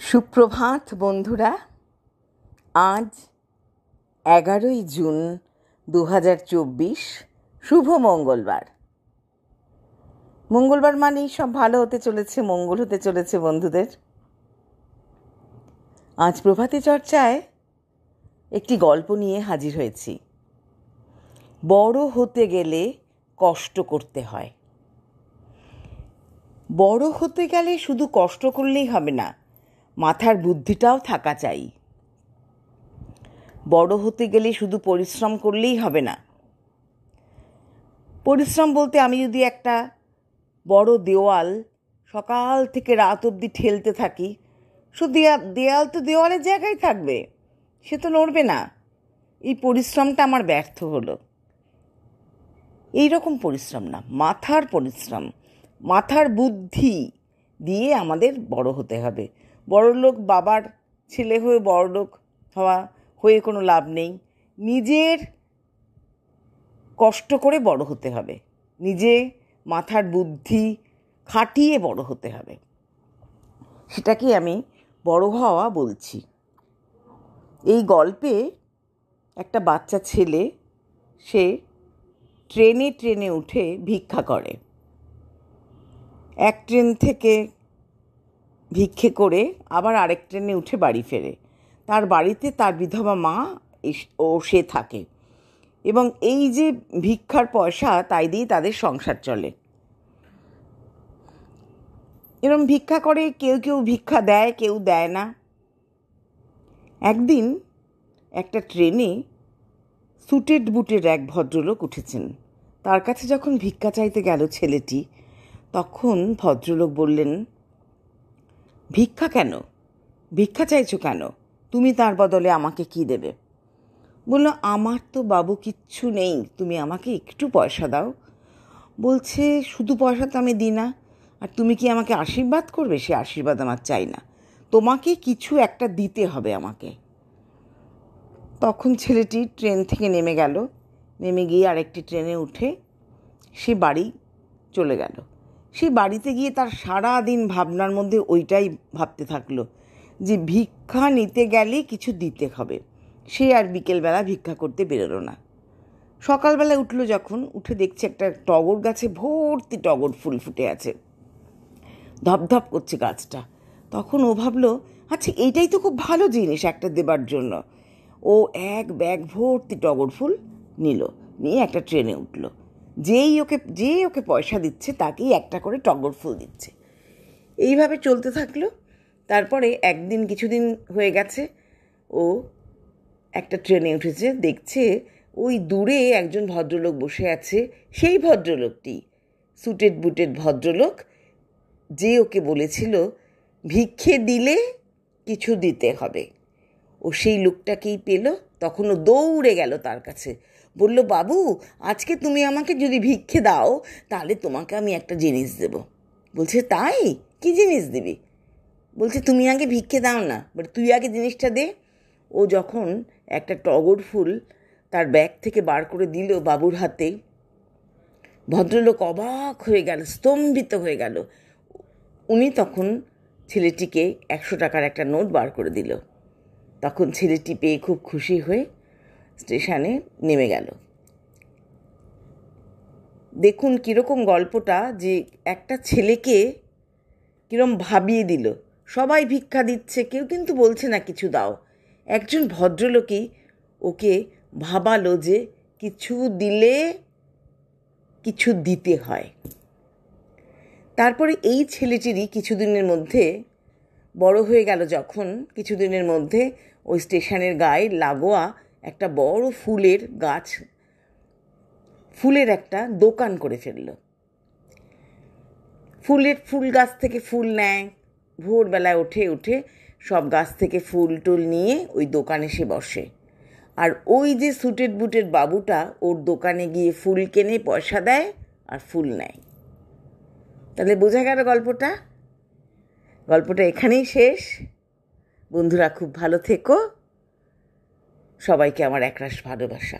সুপ্রভাত বন্ধুরা। আজ 11ই জুন 2024, শুভ মঙ্গলবার। মঙ্গলবার মানেই সব ভালো হতে চলেছে, মঙ্গল হতে চলেছে বন্ধুদের। আজ প্রভাতী চর্চায় একটি গল্প নিয়ে হাজির হয়েছি। বড় হতে গেলে কষ্ট করতে হয়। বড় হতে গেলে শুধু কষ্ট করলেই হবে না, মাথার বুদ্ধিটাও থাকা চাই। বড় হতে গেলে শুধু পরিশ্রম করলেই হবে না। পরিশ্রম বলতে আমি যদি একটা বড় দেওয়াল সকাল থেকে রাত অবধি ঠেলতে থাকি, শুধু দেওয়াল তো দেওয়ালের জায়গায় থাকবে, সে তো নড়বে না। এই পরিশ্রমটা আমার ব্যর্থ হলো। এই রকম পরিশ্রম না, মাথার পরিশ্রম, মাথার বুদ্ধি দিয়ে আমাদের বড় হতে হবে। বড়লোক বাবার ছেলে হয়ে বড়লোক হয়ে কোনো লাভ নেই। নিজের কষ্ট করে বড় হতে হবে, নিজে মাথার বুদ্ধি খাটিয়ে বড় হতে হবে। সেটাকে আমি বড় হওয়া বলছি। এই গল্পে একটা বাচ্চা ছেলে, সে ট্রেনে উঠে ভিক্ষা করে। এক ট্রেন থেকে ভিক্ষে করে আবার আরেক ট্রেনে উঠে বাড়ি ফেরে। তার বাড়িতে তার বিধবা মা সে থাকে, এবং এই যে ভিক্ষার পয়সা, তাই দিয়ে তাদের সংসার চলে। এরম ভিক্ষা করে, কেউ কেউ ভিক্ষা দেয়, কেউ দেয় না। একদিন একটা ট্রেনে সুটেড বুটের এক ভদ্রলোক উঠেছেন। তার কাছে যখন ভিক্ষা চাইতে গেল ছেলেটি, তখন ভদ্রলোক বললেন, ভিক্ষা কেন? ভিক্ষা চাইছো কেন? তুমি তার বদলে আমাকে কি দেবে? বলল, আমার তো বাবু কিচ্ছু নেই, তুমি আমাকে একটু পয়সা দাও। বলছে, শুধু পয়সা তো আমি দিই না, আর তুমি কি আমাকে আশীর্বাদ করবে? সে আশীর্বাদ আমার চাই না, তোমাকে কিছু একটা দিতে হবে আমাকে। তখন ছেলেটি ট্রেন থেকে নেমে গেল। নেমে গিয়ে আরেকটি ট্রেনে উঠে সে বাড়ি চলে গেল। সেই বাড়িতে গিয়ে তার সারা দিন ভাবনার মধ্যে ওইটাই ভাবতে থাকলো যে ভিক্ষা নিতে গেলে কিছু দিতে হবে। সে আর বিকেলবেলা ভিক্ষা করতে বেরোলো না। সকালবেলা উঠলো, যখন উঠে দেখছে একটা টগর গাছে ভর্তি টগর ফুল ফুটে আছে, ধপধপ করছে গাছটা। তখন ও ভাবলো, আচ্ছা এইটাই তো খুব ভালো জিনিস একটা দেবার জন্য। ও এক ব্যাগ ভর্তি টগর ফুল নিয়ে একটা ট্রেনে উঠলো। যে ওকে পয়সা দিচ্ছে তাকেই একটা করে টগর ফুল দিচ্ছে। এইভাবে চলতে থাকলো। তারপরে একদিন, কিছুদিন হয়ে গেছে, ও একটা ট্রেনে উঠেছে, দেখছে ওই দূরে একজন ভদ্রলোক বসে আছে। সেই ভদ্রলোকটি সুটেড বুটেড ভদ্রলোক, যে ওকে বলেছিল ভিক্ষে দিলে কিছু দিতে হবে। ও সেই লোকটাকেই পেল। তখন ও দৌড়ে গেল তার কাছে, বলল, বাবু, আজকে তুমি আমাকে যদি ভিক্ষে দাও, তাহলে তোমাকে আমি একটা জিনিস দেব। বলছে, তাই? কি জিনিস দিবি? বলছে, তুমি আগে ভিক্ষে দাও না, বাট তুই আগে জিনিসটা দে। ও যখন একটা টগর ফুল তার ব্যাগ থেকে বার করে দিল বাবুর হাতে, ভদ্রলোক অবাক হয়ে গেল, স্তম্ভিত হয়ে গেল। উনি তখন ছেলেটিকে 100 টাকার একটা নোট বার করে দিল। তখন ছেলেটি পেয়ে খুব খুশি হয়ে স্টেশনে নেমে গেল। দেখুন কীরকম গল্পটা, যে একটা ছেলেকে কীরকম ভাবিয়ে দিল। সবাই ভিক্ষা দিচ্ছে, কেউ কিন্তু বলছে না কিছু দাও। একজন ভদ্রলোকই ওকে ভাবালো যে কিছু দিলে কিছু দিতে হয়। তারপরে এই ছেলেটিরই কিছুদিনের মধ্যে বড় হয়ে গেল। যখন কিছুদিনের মধ্যে ওই স্টেশনের গায়ে লাগোয়া একটা বড় ফুলের একটা দোকান করে ফেলল। ফুল গাছ থেকে ফুল নেয়, ভোরবেলায় উঠে সব গাছ থেকে ফুল টুল নিয়ে ওই দোকানে সে বসে। আর ওই যে সুটেড বুটেড বাবুটা ওর দোকানে গিয়ে ফুল কেনে, পয়সা দেয় আর ফুল নেয়। তাহলে বোঝা গেল গল্পটা এখানেই শেষ। বন্ধুরা, খুব ভালো থেকো। সবাইকে আমার একরাশ ভালোবাসা।